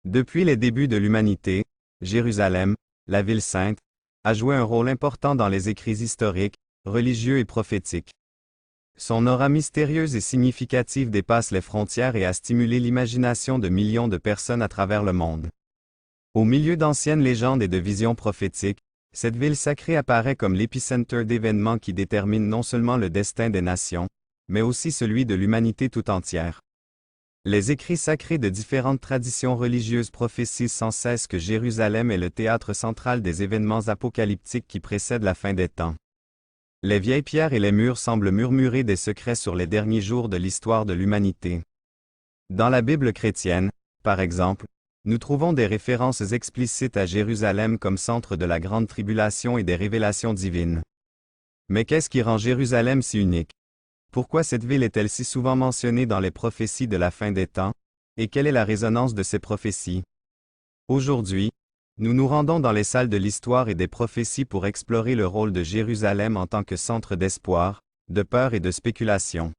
Depuis les débuts de l'humanité, Jérusalem, la ville sainte, a joué un rôle important dans les écrits historiques, religieux et prophétiques. Son aura mystérieuse et significative dépasse les frontières et a stimulé l'imagination de millions de personnes à travers le monde. Au milieu d'anciennes légendes et de visions prophétiques, cette ville sacrée apparaît comme l'épicentre d'événements qui déterminent non seulement le destin des nations, mais aussi celui de l'humanité tout entière. Les écrits sacrés de différentes traditions religieuses prophétisent sans cesse que Jérusalem est le théâtre central des événements apocalyptiques qui précèdent la fin des temps. Les vieilles pierres et les murs semblent murmurer des secrets sur les derniers jours de l'histoire de l'humanité. Dans la Bible chrétienne, par exemple, nous trouvons des références explicites à Jérusalem comme centre de la grande tribulation et des révélations divines. Mais qu'est-ce qui rend Jérusalem si unique? Pourquoi cette ville est-elle si souvent mentionnée dans les prophéties de la fin des temps? Et quelle est la résonance de ces prophéties? Aujourd'hui, nous nous rendons dans les salles de l'histoire et des prophéties pour explorer le rôle de Jérusalem en tant que centre d'espoir, de peur et de spéculation.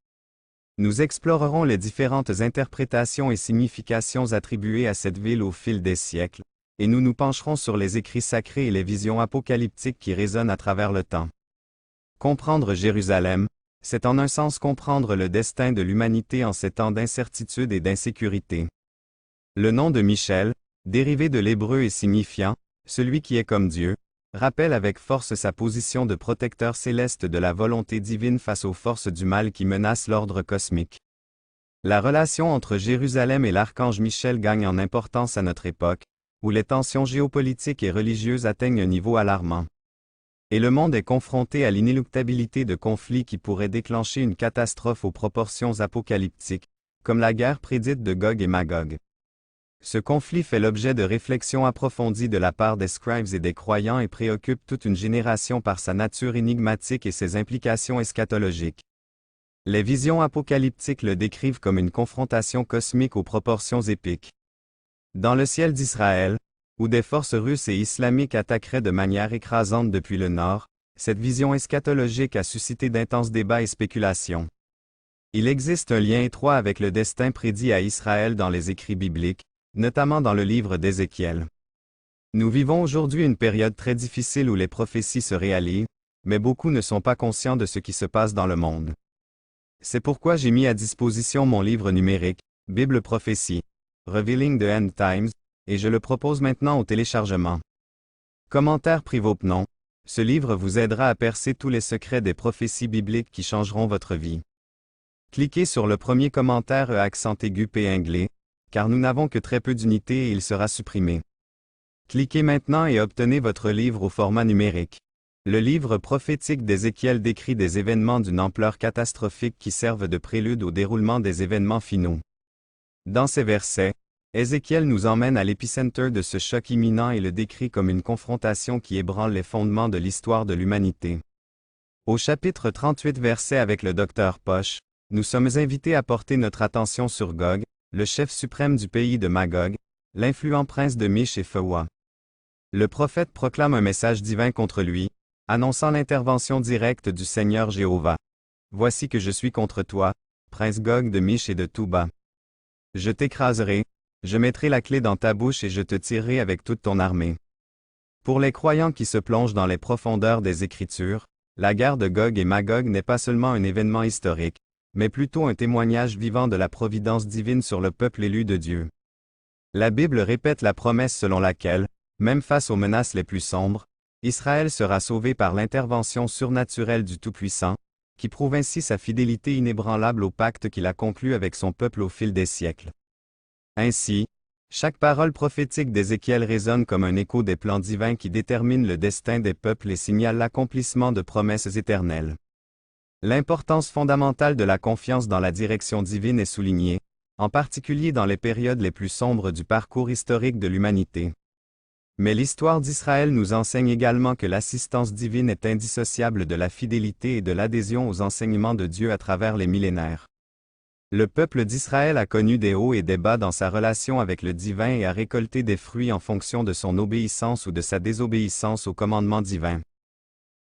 Nous explorerons les différentes interprétations et significations attribuées à cette ville au fil des siècles, et nous nous pencherons sur les écrits sacrés et les visions apocalyptiques qui résonnent à travers le temps. Comprendre Jérusalem, c'est en un sens comprendre le destin de l'humanité en ces temps d'incertitude et d'insécurité. Le nom de Michel, dérivé de l'hébreu et signifiant « celui qui est comme Dieu », rappelle avec force sa position de protecteur céleste de la volonté divine face aux forces du mal qui menacent l'ordre cosmique. La relation entre Jérusalem et l'archange Michel gagne en importance à notre époque, où les tensions géopolitiques et religieuses atteignent un niveau alarmant. Et le monde est confronté à l'inéluctabilité de conflits qui pourraient déclencher une catastrophe aux proportions apocalyptiques, comme la guerre prédite de Gog et Magog. Ce conflit fait l'objet de réflexions approfondies de la part des scribes et des croyants et préoccupe toute une génération par sa nature énigmatique et ses implications eschatologiques. Les visions apocalyptiques le décrivent comme une confrontation cosmique aux proportions épiques. Dans le ciel d'Israël, où des forces russes et islamiques attaqueraient de manière écrasante depuis le nord, cette vision eschatologique a suscité d'intenses débats et spéculations. Il existe un lien étroit avec le destin prédit à Israël dans les écrits bibliques, notamment dans le livre d'Ézéchiel. Nous vivons aujourd'hui une période très difficile où les prophéties se réalisent, mais beaucoup ne sont pas conscients de ce qui se passe dans le monde. C'est pourquoi j'ai mis à disposition mon livre numérique, Bible Prophétie, Revealing the End Times, et je le propose maintenant au téléchargement. Commentaire Privopnon, ce livre vous aidera à percer tous les secrets des prophéties bibliques qui changeront votre vie. Cliquez sur le premier commentaire accent aigu P anglais, car nous n'avons que très peu d'unités et il sera supprimé. Cliquez maintenant et obtenez votre livre au format numérique. Le livre prophétique d'Ézéchiel décrit des événements d'une ampleur catastrophique qui servent de prélude au déroulement des événements finaux. Dans ces versets, Ézéchiel nous emmène à l'épicentre de ce choc imminent et le décrit comme une confrontation qui ébranle les fondements de l'histoire de l'humanité. Au chapitre 38 verset avec le Dr Posh, nous sommes invités à porter notre attention sur Gog, le chef suprême du pays de Magog, l'influent prince de Mish et Phowa. Le prophète proclame un message divin contre lui, annonçant l'intervention directe du Seigneur Jéhovah. Voici que je suis contre toi, prince Gog de Mish et de Touba. Je t'écraserai, je mettrai la clé dans ta bouche et je te tirerai avec toute ton armée. Pour les croyants qui se plongent dans les profondeurs des Écritures, la guerre de Gog et Magog n'est pas seulement un événement historique, mais plutôt un témoignage vivant de la providence divine sur le peuple élu de Dieu. La Bible répète la promesse selon laquelle, même face aux menaces les plus sombres, Israël sera sauvé par l'intervention surnaturelle du Tout-Puissant, qui prouve ainsi sa fidélité inébranlable au pacte qu'il a conclu avec son peuple au fil des siècles. Ainsi, chaque parole prophétique d'Ézéchiel résonne comme un écho des plans divins qui déterminent le destin des peuples et signale l'accomplissement de promesses éternelles. L'importance fondamentale de la confiance dans la direction divine est soulignée, en particulier dans les périodes les plus sombres du parcours historique de l'humanité. Mais l'histoire d'Israël nous enseigne également que l'assistance divine est indissociable de la fidélité et de l'adhésion aux enseignements de Dieu à travers les millénaires. Le peuple d'Israël a connu des hauts et des bas dans sa relation avec le divin et a récolté des fruits en fonction de son obéissance ou de sa désobéissance au commandement divin.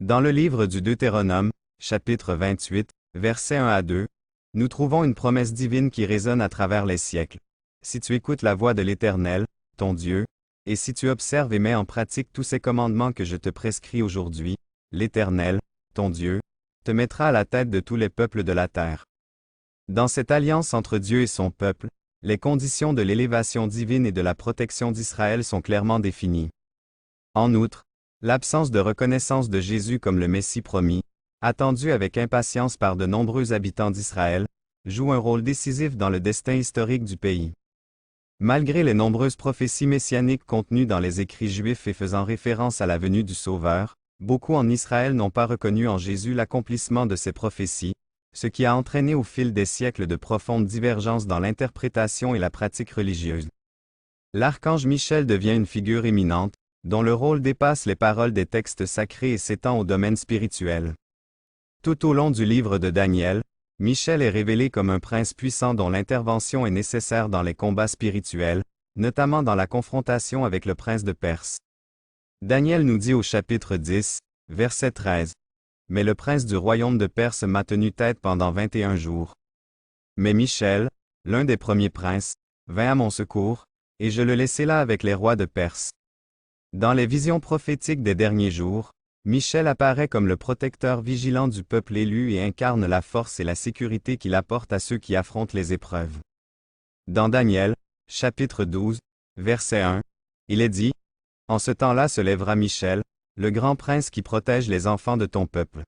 Dans le livre du Deutéronome, chapitre 28, versets 1 à 2, nous trouvons une promesse divine qui résonne à travers les siècles. Si tu écoutes la voix de l'Éternel, ton Dieu, et si tu observes et mets en pratique tous ces commandements que je te prescris aujourd'hui, l'Éternel, ton Dieu, te mettra à la tête de tous les peuples de la terre. Dans cette alliance entre Dieu et son peuple, les conditions de l'élévation divine et de la protection d'Israël sont clairement définies. En outre, l'absence de reconnaissance de Jésus comme le Messie promis, attendu avec impatience par de nombreux habitants d'Israël, joue un rôle décisif dans le destin historique du pays. Malgré les nombreuses prophéties messianiques contenues dans les écrits juifs et faisant référence à la venue du Sauveur, beaucoup en Israël n'ont pas reconnu en Jésus l'accomplissement de ces prophéties, ce qui a entraîné au fil des siècles de profondes divergences dans l'interprétation et la pratique religieuse. L'archange Michel devient une figure éminente, dont le rôle dépasse les paroles des textes sacrés et s'étend au domaine spirituel. Tout au long du livre de Daniel, Michel est révélé comme un prince puissant dont l'intervention est nécessaire dans les combats spirituels, notamment dans la confrontation avec le prince de Perse. Daniel nous dit au chapitre 10, verset 13. Mais le prince du royaume de Perse m'a tenu tête pendant 21 jours. Mais Michel, l'un des premiers princes, vint à mon secours, et je le laissai là avec les rois de Perse. Dans les visions prophétiques des derniers jours, Michel apparaît comme le protecteur vigilant du peuple élu et incarne la force et la sécurité qu'il apporte à ceux qui affrontent les épreuves. Dans Daniel, chapitre 12, verset 1, il est dit, « En ce temps-là se lèvera Michel, le grand prince qui protège les enfants de ton peuple.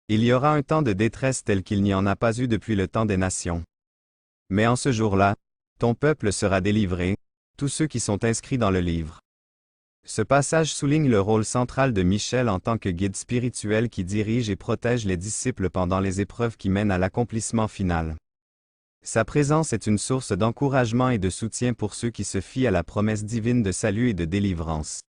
Il y aura un temps de détresse tel qu'il n'y en a pas eu depuis le temps des nations. Mais en ce jour-là, ton peuple sera délivré, tous ceux qui sont inscrits dans le livre. » Ce passage souligne le rôle central de Michel en tant que guide spirituel qui dirige et protège les disciples pendant les épreuves qui mènent à l'accomplissement final. Sa présence est une source d'encouragement et de soutien pour ceux qui se fient à la promesse divine de salut et de délivrance.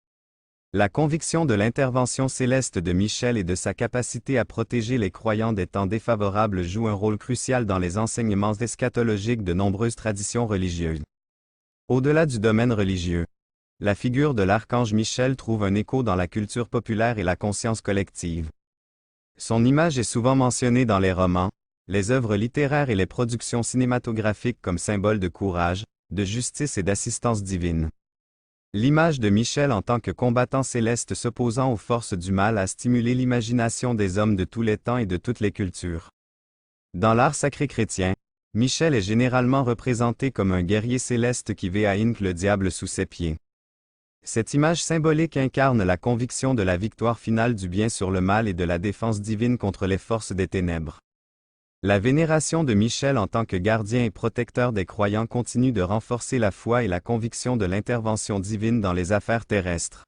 La conviction de l'intervention céleste de Michel et de sa capacité à protéger les croyants des temps défavorables joue un rôle crucial dans les enseignements eschatologiques de nombreuses traditions religieuses. Au-delà du domaine religieux, la figure de l'archange Michel trouve un écho dans la culture populaire et la conscience collective. Son image est souvent mentionnée dans les romans, les œuvres littéraires et les productions cinématographiques comme symbole de courage, de justice et d'assistance divine. L'image de Michel en tant que combattant céleste s'opposant aux forces du mal a stimulé l'imagination des hommes de tous les temps et de toutes les cultures. Dans l'art sacré chrétien, Michel est généralement représenté comme un guerrier céleste qui vaincre le diable sous ses pieds. Cette image symbolique incarne la conviction de la victoire finale du bien sur le mal et de la défense divine contre les forces des ténèbres. La vénération de Michel en tant que gardien et protecteur des croyants continue de renforcer la foi et la conviction de l'intervention divine dans les affaires terrestres.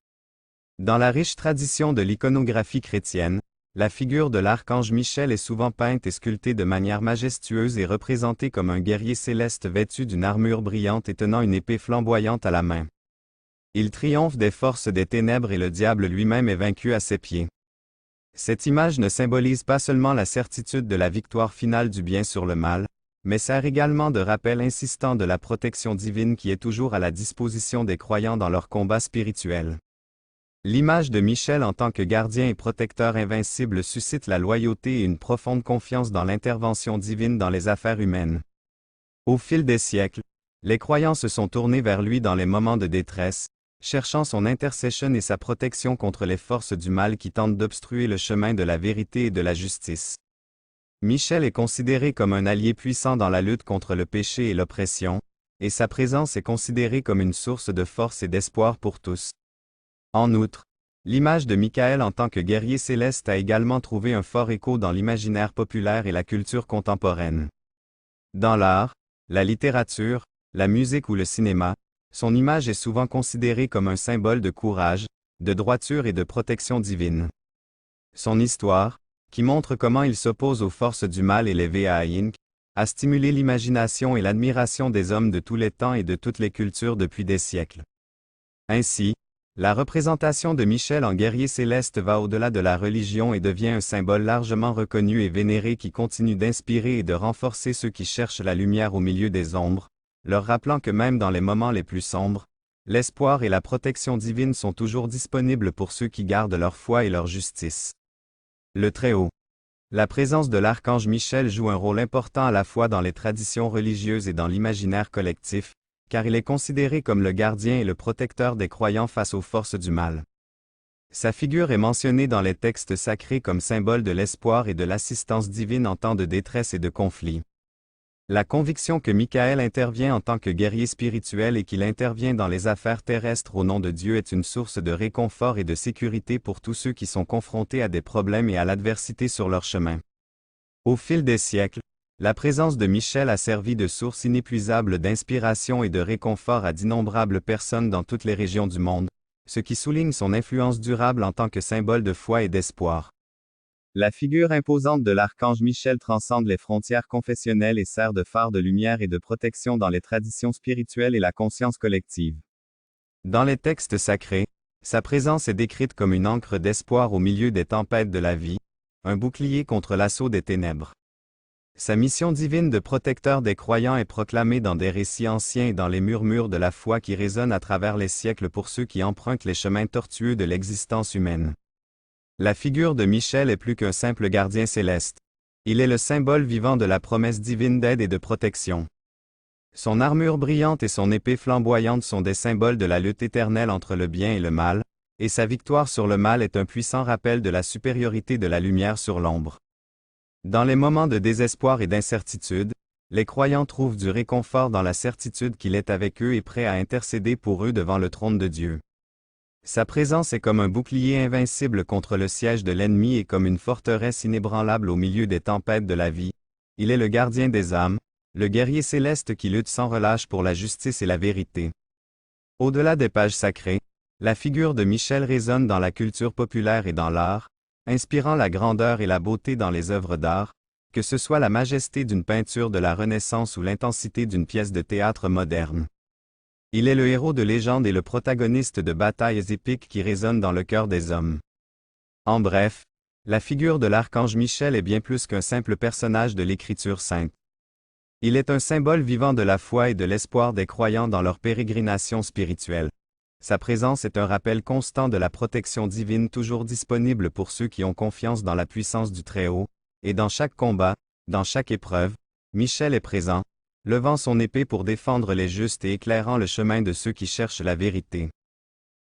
Dans la riche tradition de l'iconographie chrétienne, la figure de l'archange Michel est souvent peinte et sculptée de manière majestueuse et représentée comme un guerrier céleste vêtu d'une armure brillante et tenant une épée flamboyante à la main. Il triomphe des forces des ténèbres et le diable lui-même est vaincu à ses pieds. Cette image ne symbolise pas seulement la certitude de la victoire finale du bien sur le mal, mais sert également de rappel insistant de la protection divine qui est toujours à la disposition des croyants dans leur combat spirituel. L'image de Michel en tant que gardien et protecteur invincible suscite la loyauté et une profonde confiance dans l'intervention divine dans les affaires humaines. Au fil des siècles, les croyants se sont tournés vers lui dans les moments de détresse, cherchant son intercession et sa protection contre les forces du mal qui tentent d'obstruer le chemin de la vérité et de la justice. Michel est considéré comme un allié puissant dans la lutte contre le péché et l'oppression, et sa présence est considérée comme une source de force et d'espoir pour tous. En outre, l'image de Michael en tant que guerrier céleste a également trouvé un fort écho dans l'imaginaire populaire et la culture contemporaine. Dans l'art, la littérature, la musique ou le cinéma, son image est souvent considérée comme un symbole de courage, de droiture et de protection divine. Son histoire, qui montre comment il s'oppose aux forces du mal et les vaincre, a stimulé l'imagination et l'admiration des hommes de tous les temps et de toutes les cultures depuis des siècles. Ainsi, la représentation de Michel en guerrier céleste va au-delà de la religion et devient un symbole largement reconnu et vénéré qui continue d'inspirer et de renforcer ceux qui cherchent la lumière au milieu des ombres, leur rappelant que même dans les moments les plus sombres, l'espoir et la protection divine sont toujours disponibles pour ceux qui gardent leur foi et leur justice. Le Très-Haut. La présence de l'archange Michel joue un rôle important à la fois dans les traditions religieuses et dans l'imaginaire collectif, car il est considéré comme le gardien et le protecteur des croyants face aux forces du mal. Sa figure est mentionnée dans les textes sacrés comme symbole de l'espoir et de l'assistance divine en temps de détresse et de conflit. La conviction que Michael intervient en tant que guerrier spirituel et qu'il intervient dans les affaires terrestres au nom de Dieu est une source de réconfort et de sécurité pour tous ceux qui sont confrontés à des problèmes et à l'adversité sur leur chemin. Au fil des siècles, la présence de Michel a servi de source inépuisable d'inspiration et de réconfort à d'innombrables personnes dans toutes les régions du monde, ce qui souligne son influence durable en tant que symbole de foi et d'espoir. La figure imposante de l'archange Michel transcende les frontières confessionnelles et sert de phare de lumière et de protection dans les traditions spirituelles et la conscience collective. Dans les textes sacrés, sa présence est décrite comme une ancre d'espoir au milieu des tempêtes de la vie, un bouclier contre l'assaut des ténèbres. Sa mission divine de protecteur des croyants est proclamée dans des récits anciens et dans les murmures de la foi qui résonnent à travers les siècles pour ceux qui empruntent les chemins tortueux de l'existence humaine. La figure de Michel est plus qu'un simple gardien céleste. Il est le symbole vivant de la promesse divine d'aide et de protection. Son armure brillante et son épée flamboyante sont des symboles de la lutte éternelle entre le bien et le mal, et sa victoire sur le mal est un puissant rappel de la supériorité de la lumière sur l'ombre. Dans les moments de désespoir et d'incertitude, les croyants trouvent du réconfort dans la certitude qu'il est avec eux et prêt à intercéder pour eux devant le trône de Dieu. Sa présence est comme un bouclier invincible contre le siège de l'ennemi et comme une forteresse inébranlable au milieu des tempêtes de la vie. Il est le gardien des âmes, le guerrier céleste qui lutte sans relâche pour la justice et la vérité. Au-delà des pages sacrées, la figure de Michel résonne dans la culture populaire et dans l'art, inspirant la grandeur et la beauté dans les œuvres d'art, que ce soit la majesté d'une peinture de la Renaissance ou l'intensité d'une pièce de théâtre moderne. Il est le héros de légende et le protagoniste de batailles épiques qui résonnent dans le cœur des hommes. En bref, la figure de l'archange Michel est bien plus qu'un simple personnage de l'Écriture sainte. Il est un symbole vivant de la foi et de l'espoir des croyants dans leur pérégrination spirituelle. Sa présence est un rappel constant de la protection divine toujours disponible pour ceux qui ont confiance dans la puissance du Très-Haut, et dans chaque combat, dans chaque épreuve, Michel est présent, levant son épée pour défendre les justes et éclairant le chemin de ceux qui cherchent la vérité.